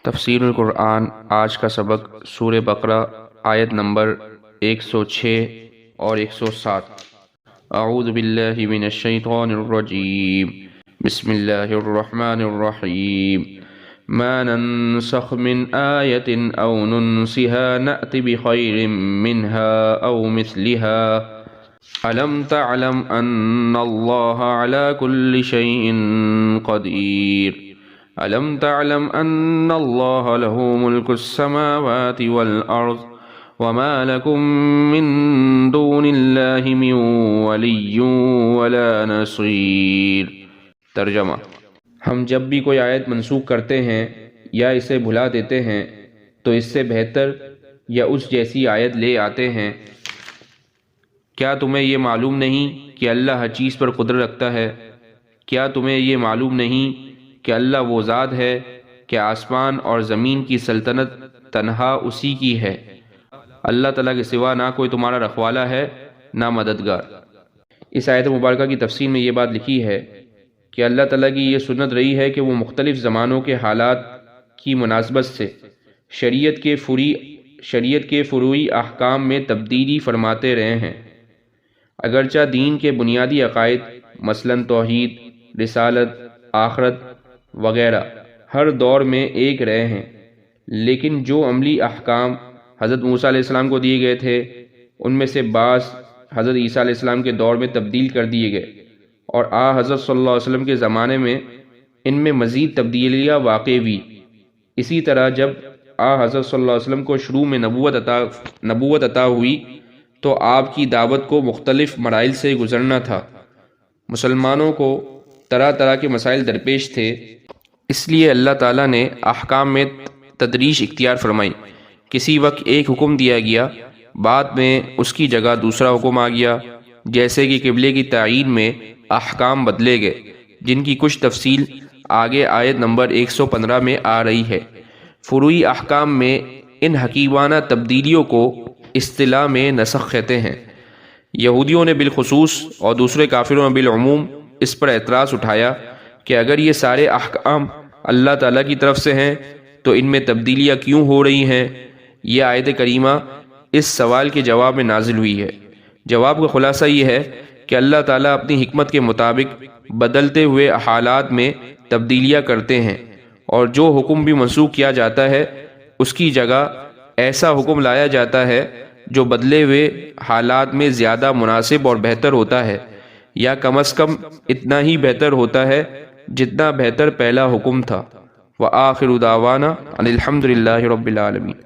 تفسیر القرآن آج کا سبق سورہ بقرہ آیت نمبر 106 اور 107۔ اعوذ باللہ من الشیطان الرجیم، بسم اللہ الرحمن الرحیم۔ ما ننسخ من آیت او ننسها نأت بخیر منها او مثلها الم تعلم ان اللہ علی کل شیء قدیر ألم تعلم أن الله له ملك السماوات والأرض وما لكم من دون الله من ولي ولا نصير۔ ترجمہ: ہم جب بھی کوئی آیت منسوخ کرتے ہیں یا اسے بھلا دیتے ہیں تو اس سے بہتر یا اس جیسی آیت لے آتے ہیں۔ کیا تمہیں یہ معلوم نہیں کہ اللہ ہر چیز پر قدرت رکھتا ہے؟ کیا تمہیں یہ معلوم نہیں کہ اللہ وہ ذات ہے کہ آسمان اور زمین کی سلطنت تنہا اسی کی ہے، اللہ تعالیٰ کے سوا نہ کوئی تمہارا رکھوالا ہے نہ مددگار۔ اس آیت مبارکہ کی تفسیر میں یہ بات لکھی ہے کہ اللہ تعالیٰ کی یہ سنت رہی ہے کہ وہ مختلف زمانوں کے حالات کی مناسبت سے شریعت کے فروعی احکام میں تبدیلی فرماتے رہے ہیں۔ اگرچہ دین کے بنیادی عقائد مثلاً توحید، رسالت، آخرت وغیرہ ہر دور میں ایک رہے ہیں، لیکن جو عملی احکام حضرت موسیٰ علیہ السلام کو دیے گئے تھے ان میں سے بعض حضرت عیسیٰ علیہ السلام کے دور میں تبدیل کر دیے گئے، اور حضرت صلی اللہ علیہ وسلم کے زمانے میں ان میں مزید تبدیلیاں واقع ہوئی۔ اسی طرح جب حضرت صلی اللہ علیہ وسلم کو شروع میں نبوت عطا ہوئی تو آپ کی دعوت کو مختلف مراحل سے گزرنا تھا۔ مسلمانوں کو طرح طرح کے مسائل درپیش تھے، اس لیے اللہ تعالیٰ نے احکام میں تدریج اختیار فرمائی۔ کسی وقت ایک حکم دیا گیا، بعد میں اس کی جگہ دوسرا حکم آ گیا، جیسے کہ قبلے کی تعیین میں احکام بدلے گئے، جن کی کچھ تفصیل آگے آیت نمبر 115 میں آ رہی ہے۔ فروعی احکام میں ان حکیمانہ تبدیلیوں کو اصطلاح میں نسخ کہتے ہیں۔ یہودیوں نے بالخصوص اور دوسرے کافروں نے بالعموم اس پر اعتراض اٹھایا کہ اگر یہ سارے احکام اللہ تعالیٰ کی طرف سے ہیں تو ان میں تبدیلیاں کیوں ہو رہی ہیں؟ یہ آیت کریمہ اس سوال کے جواب میں نازل ہوئی ہے۔ جواب کا خلاصہ یہ ہے کہ اللہ تعالیٰ اپنی حکمت کے مطابق بدلتے ہوئے حالات میں تبدیلیاں کرتے ہیں، اور جو حکم بھی منسوخ کیا جاتا ہے اس کی جگہ ایسا حکم لایا جاتا ہے جو بدلے ہوئے حالات میں زیادہ مناسب اور بہتر ہوتا ہے، یا کم از کم اتنا ہی بہتر ہوتا ہے جتنا بہتر پہلا حکم تھا۔ وآخر دعوانا ان الحمد للہ رب العالمین۔